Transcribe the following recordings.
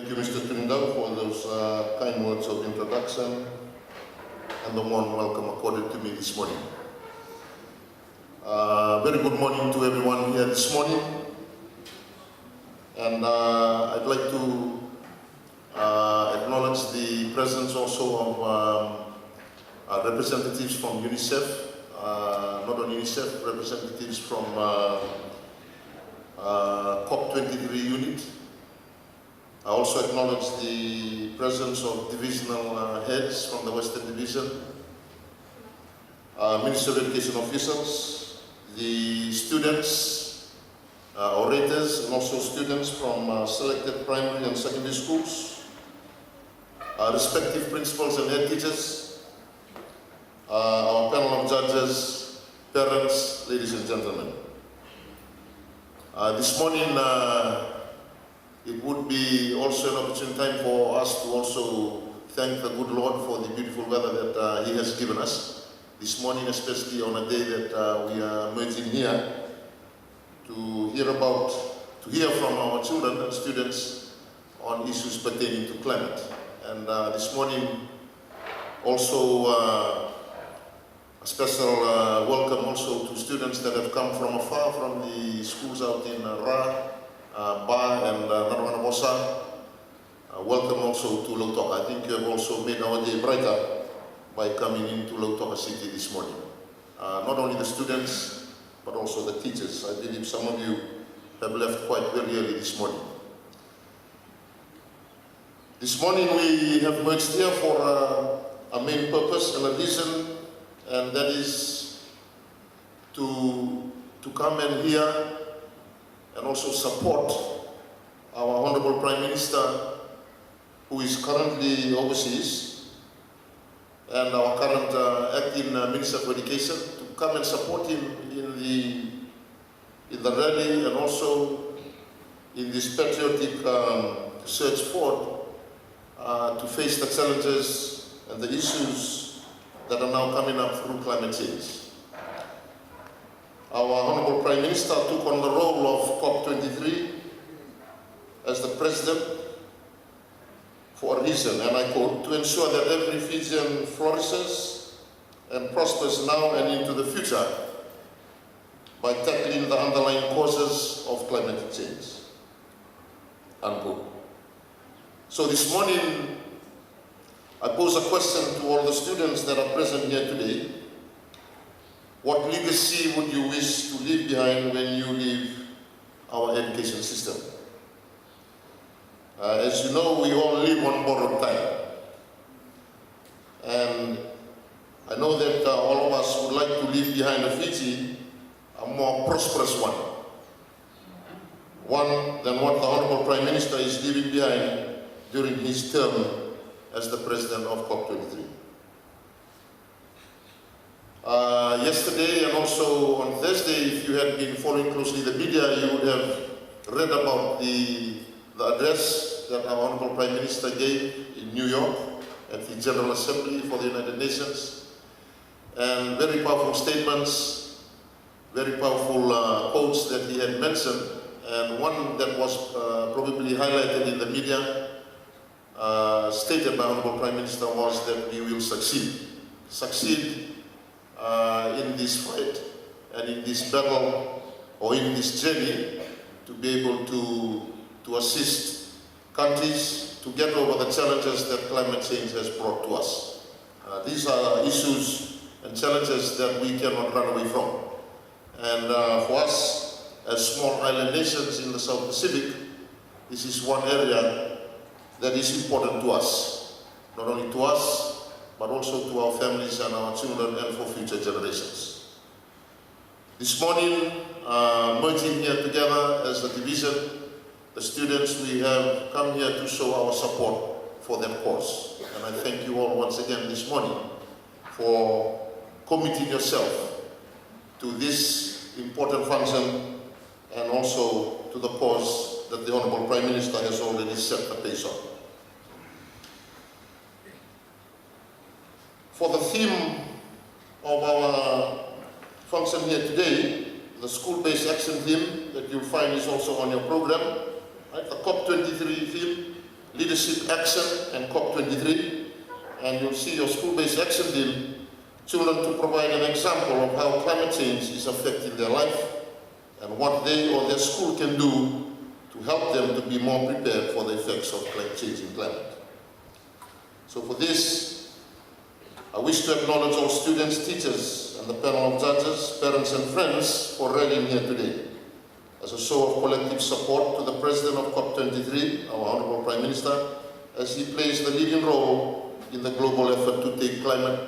Thank you, Mr. Trindle, for those kind words of introduction and the warm welcome accorded to me this morning. Very good morning to everyone here this morning. And I'd like to acknowledge the presence also of representatives from UNICEF, not only UNICEF, representatives from COP23 unit. I also acknowledge the presence of divisional heads from the Western Division, Ministry of Education officials, the students, orators, and also students from selected primary and secondary schools, respective principals and head teachers, our panel of judges, parents, ladies and gentlemen. This morning, it would be also an opportune time for us to also thank the good Lord for the beautiful weather that He has given us. This morning, especially on a day that we are merging here to hear from our children and students on issues pertaining to climate. And this morning, also a special welcome also to students that have come from afar, from the schools out in Ra, Ba and Narwanabosa. Welcome also to Lautoka. I think you have also made our day brighter by coming into Lautoka City this morning. Not only the students, but also the teachers. I believe some of you have left quite very early this morning. This morning we have merged here for a main purpose and a reason, and that is to come and hear and also support our Honorable Prime Minister, who is currently overseas, and our current acting Minister for Education, to come and support him in the rally and also in this patriotic search forward to face the challenges and the issues that are now coming up through climate change. Our Honorable Prime Minister took on the role of COP23 as the President for a reason, and I quote, to ensure that every Fijian flourishes and prospers now and into the future by tackling the underlying causes of climate change, unquote. So this morning, I pose a question to all the students that are present here today. What legacy would you wish to leave behind when you leave our education system? As you know, we all live on borrowed time. And I know that all of us would like to leave behind a Fiji, a more prosperous one than what the Honorable Prime Minister is leaving behind during his term as the President of COP23. Yesterday and also on Thursday, if you had been following closely the media, you would have read about the address that our Honorable Prime Minister gave in New York at the General Assembly for the United Nations. And very powerful statements, very powerful quotes that he had mentioned. And one that was probably highlighted in the media, stated by Honorable Prime Minister, was that we will succeed in this fight and in this battle or in this journey to be able to assist countries to get over the challenges that climate change has brought to us. These are issues and challenges that we cannot run away from. And for us, as small island nations in the South Pacific, this is one area that is important to us, not only to us, but also to our families and our children and for future generations. This morning, merging here together as a division, the students, we have come here to show our support for their cause. And I thank you all once again this morning for committing yourself to this important function and also to the cause that the Honorable Prime Minister has already set the pace on. For the theme of our function here today, the school-based action theme that you'll find is also on your program, right? The COP23 theme, leadership action and COP23, and you'll see your school-based action deal, children to provide an example of how climate change is affecting their life and what they or their school can do to help them to be more prepared for the effects of changing climate. So for this, I wish to acknowledge all students, teachers, and the panel of judges, parents and friends for rallying here today as a show of collective support to the President of COP23, our Honorable Prime Minister, as he plays the leading role in the global effort to take climate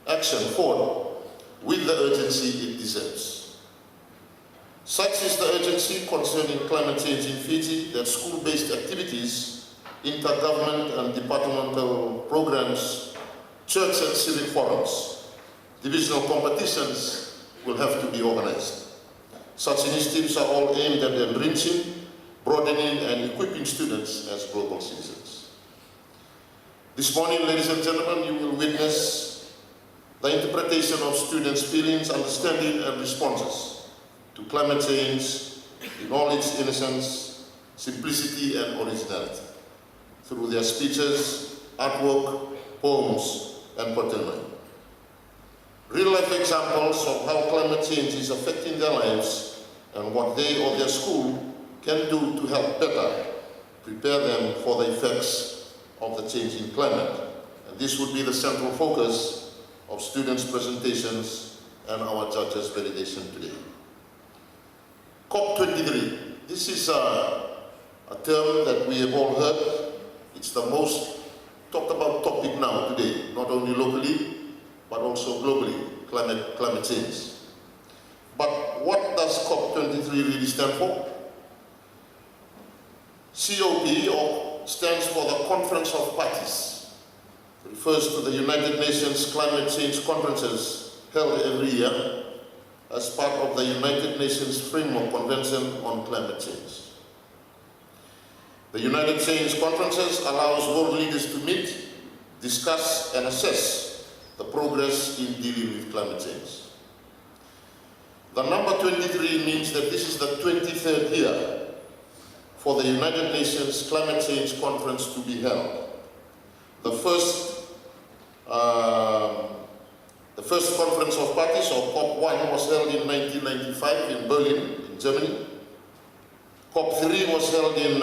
action forward with the urgency it deserves. Such is the urgency concerning climate change in Fiji that school-based activities, intergovernment and departmental programs, church and civic forums, divisional competitions will have to be organized. Such initiatives are all aimed at enriching, broadening and equipping students as global citizens. This morning, ladies and gentlemen, you will witness the interpretation of students' feelings, understanding and responses to climate change in all its innocence, simplicity and originality through their speeches, artwork, poems and paternity. Real-life examples of how climate change is affecting their lives and what they or their school can do to help better prepare them for the effects of the changing climate. And this would be the central focus of students' presentations and our judges' validation today. COP23. This is a term that we have all heard. It's the most talked about topic now today, not only locally, but also globally, climate change. But what does COP23 really stand for? COP stands for the Conference of Parties. It refers to the United Nations Climate Change Conferences held every year as part of the United Nations Framework Convention on Climate Change. The United Nations Conferences allows world leaders to meet, discuss and assess the progress in dealing with climate change. The number 23 means that this is the 23rd year for the United Nations Climate Change Conference to be held. The first Conference of Parties, or COP1, was held in 1995 in Berlin, in Germany. COP3 was held in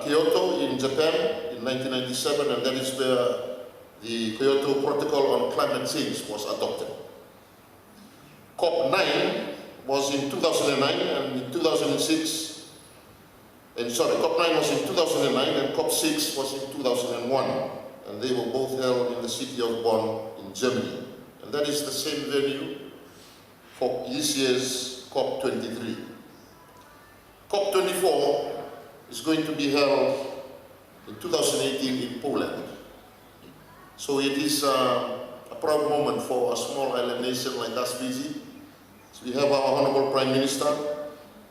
Kyoto, in Japan, in 1997, and that is where the Kyoto Protocol on Climate Change was adopted. COP9 was in 2009 and in 2006, COP9 was in 2009 and COP6 was in 2001, and they were both held in the city of Bonn in Germany. And that is the same venue for this year's COP23. COP24 is going to be held in 2018 in Poland. So it is a proud moment for a small island nation like us, Fiji. So we have our Honorable Prime Minister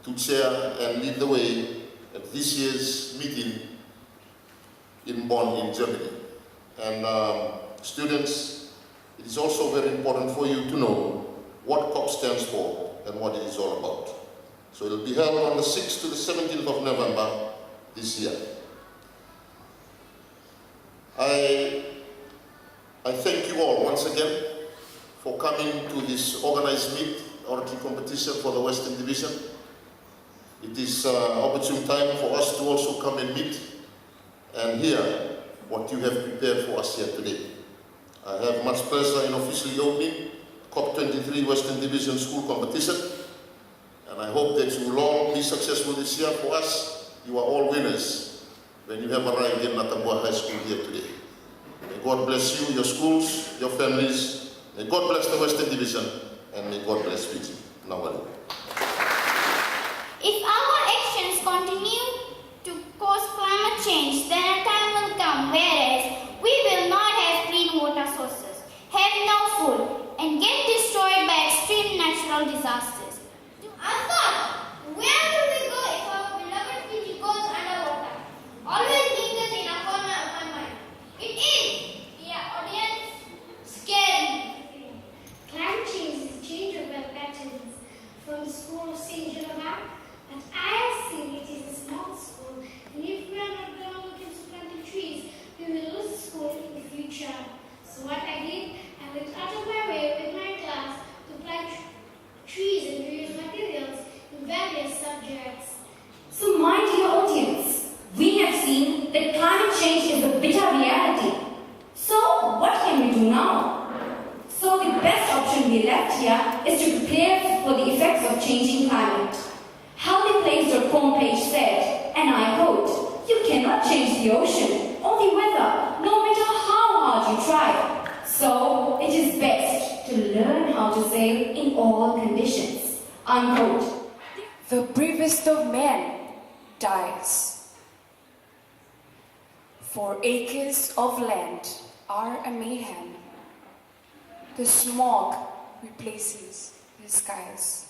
to chair and lead the way at this year's meeting in Bonn in Germany. And students, it is also very important for you to know what COP stands for and what it is all about. So it will be held on the 6th to the 17th of November this year. I thank you all once again for coming to this organized meet, oratory competition for the Western Division. It is an opportune time for us to also come and meet and hear what you have prepared for us here today. I have much pleasure in officially opening COP23 Western Division School Competition, and I hope that you will all be successful this year. For us, you are all winners when you have arrived in Natambua High School here today. May God bless you, your schools, your families. May God bless the Western Division, and may God bless Fiji. Nawali. If our actions continue to cause climate change, then a time will come whereas we will not have clean water sources, have no food, and get destroyed by extreme natural disasters. I thought, where will we go if our beloved Fiji goes underwater? Always lingers in a corner of my mind. It is, dear audience, scary. Climate change is change of weather patterns from the school of St. Jerome, but I have seen it is a small the ocean or the weather, no matter how hard you try. So it is best to learn how to sail in all conditions. Unquote. The bravest of men dies. 4 acres of land are a mayhem. The smog replaces the skies.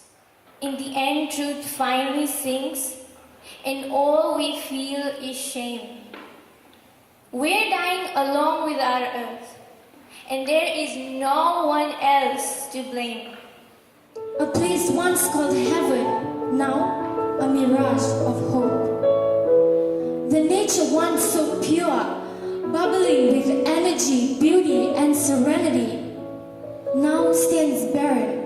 In the end, truth finally sinks, and all we feel is shame. We're dying along with our earth, and there is no one else to blame. A place once called heaven, now a mirage of hope. The nature once so pure, bubbling with energy, beauty, and serenity, now stands barren